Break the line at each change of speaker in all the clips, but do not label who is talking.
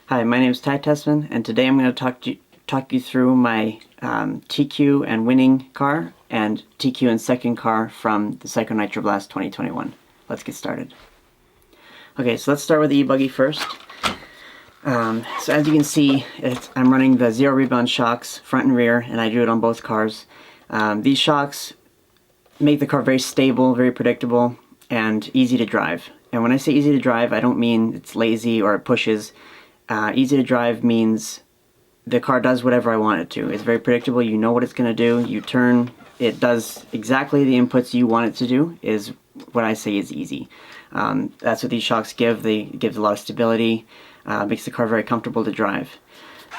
Hi, my name is Tessmann, and today I'm going to talk you through my TQ and winning car and TQ and second car from the Psycho Nitro Blast 2021. Let's get started. Okay, so let's start with the e-buggy first. So as you can see, I'm running the zero rebound shocks front and rear, and I do it on both cars. These shocks make the car very stable, very predictable, and easy to drive. And when I say easy to drive, I don't mean it's lazy or it pushes. Easy to drive means the car does whatever I want it to. It's very predictable. You know what it's going to do. You turn, it does exactly the inputs you want it to do, is what I say is easy. That's what these shocks give. They give a lot of stability, makes the car very comfortable to drive.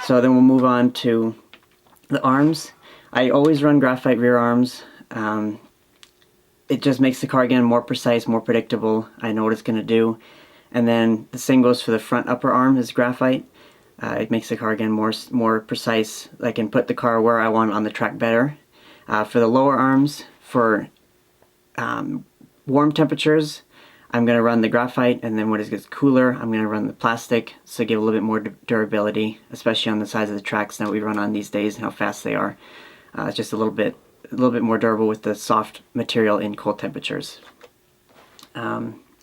So then we'll move on to the arms. I always run graphite rear arms. It just makes the car, again, more precise, more predictable. I know what it's going to do. And then the same goes for the front upper arm is graphite. It makes the car, again, more precise. I can put the car where I want on the track better. For the lower arms, for warm temperatures, I'm going to run the graphite, and then when it gets cooler, I'm going to run the plastic, so give a little bit more durability, especially on the size of the tracks that we run on these days and how fast they are. It's just a little bit more durable with the soft material in cold temperatures.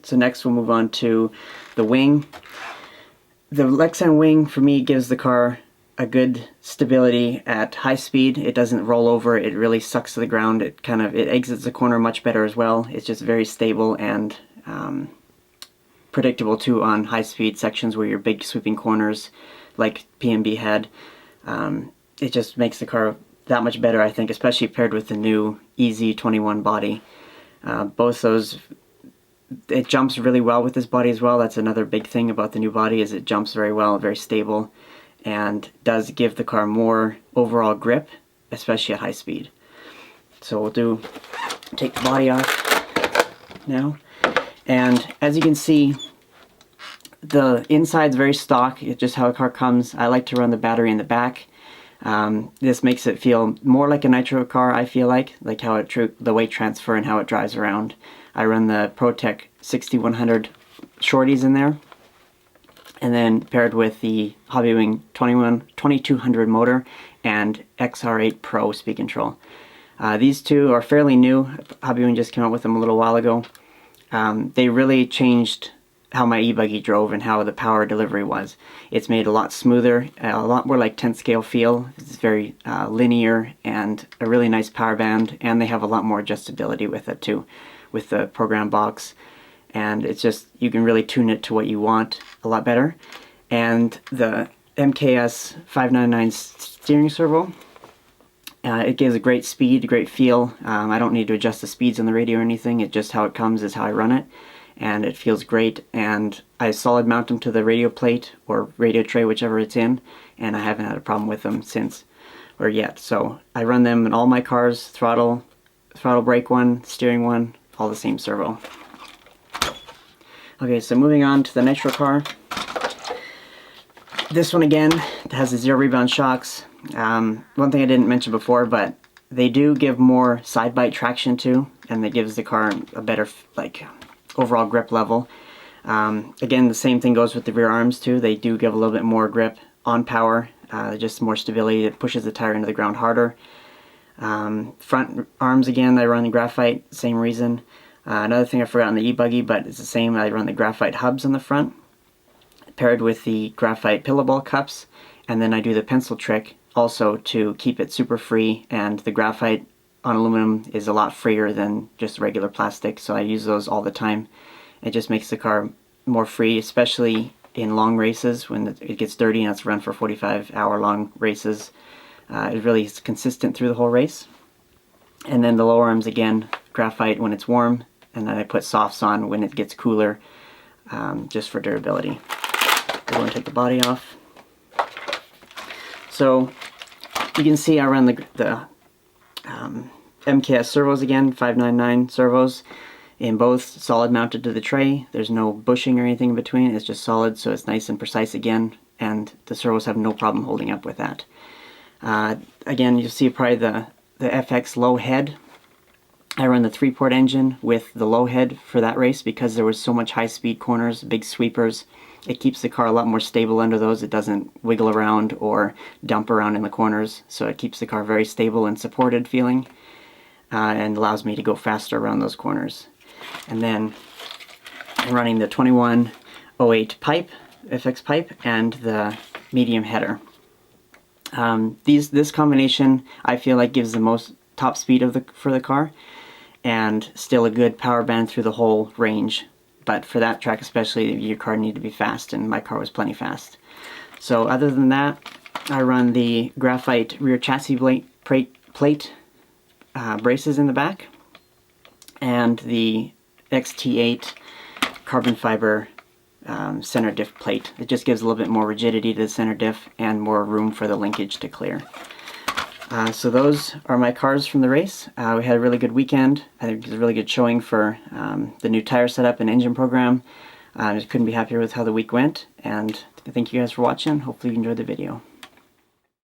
So next we'll move on to the wing. The Lexan wing for me gives the car a good stability at high speed. It doesn't roll over, it really sucks to the ground. It exits the corner much better as well. It's just very stable and predictable too on high speed sections where you're big sweeping corners like PNB had. It just makes the car that much better, I think, especially paired with the new XB8'21 body. Both those, it jumps really well with this body as well. That's another big thing about the new body, is it jumps very well, very stable, and does give the car more overall grip, especially at high speed. So we'll take the body off now. And as you can see, the inside's very stock. It's just how a car comes. I like to run the battery in the back. This makes it feel more like a nitro car, I feel like how the weight transfer and how it drives around. I run the ProTech 6100 shorties in there, and then paired with the Hobbywing 2200 motor and XR8 Pro speed control. These two are fairly new. Hobbywing just came out with them a little while ago. They really changed how my e-buggy drove and how the power delivery was. It's made a lot smoother, a lot more like 10th scale feel. It's very linear and a really nice power band, and they have a lot more adjustability with it too, with the program box. And it's just, you can really tune it to what you want a lot better. And the Mks 599 steering servo, it gives a great speed, a great feel. I don't need to adjust the speeds on the radio or anything. It just, how it comes is how I run it. And it feels great, and I solid mount them to the radio plate or radio tray, whichever it's in, and I haven't had a problem with them since or yet. So I run them in all my cars, throttle brake one, steering one, all the same servo. Okay, so moving on to the Nitro car. This one again has the zero rebound shocks. One thing I didn't mention before, but they do give more side bite traction too, and that gives the car a better overall grip level. Again, the same thing goes with the rear arms too. They do give a little bit more grip on power, just more stability. It pushes the tire into the ground harder. Front arms, again, I run the graphite, same reason. Another thing I forgot on the e-buggy, but it's the same, I run the graphite hubs on the front, paired with the graphite pillow ball cups, and then I do the pencil trick also to keep it super free, and the graphite on aluminum is a lot freer than just regular plastic, so I use those all the time. It just makes the car more free, especially in long races when it gets dirty and it's run for 45-hour long races. It really is consistent through the whole race. And then the lower arms, again, graphite when it's warm, and then I put softs on when it gets cooler, just for durability. We're going to take the body off. So you can see I run the Mks Servos again, 599 servos, in both solid mounted to the tray. There's no bushing or anything in between, it's just solid, so it's nice and precise again, and the servos have no problem holding up with that. Again, you'll see probably the FX low head. I run the 3-port engine with the low head for that race because there was so much high-speed corners, big sweepers, It keeps the car a lot more stable under those. It doesn't wiggle around or dump around in the corners, so it keeps the car very stable and supported feeling, and allows me to go faster around those corners. And then I'm running the 2108 pipe, FX pipe, and the medium header. This combination I feel like gives the most top speed for the car, and still a good power band through the whole range. But for that track especially, your car needed to be fast, and my car was plenty fast. So other than that, I run the graphite rear chassis plate braces in the back, and the XT8 carbon fiber center diff plate. It just gives a little bit more rigidity to the center diff and more room for the linkage to clear. So those are my cars from the race. We had a really good weekend. I think it was a really good showing for the new tire setup and engine program. I just couldn't be happier with how the week went, and thank you guys for watching. Hopefully you enjoyed the video.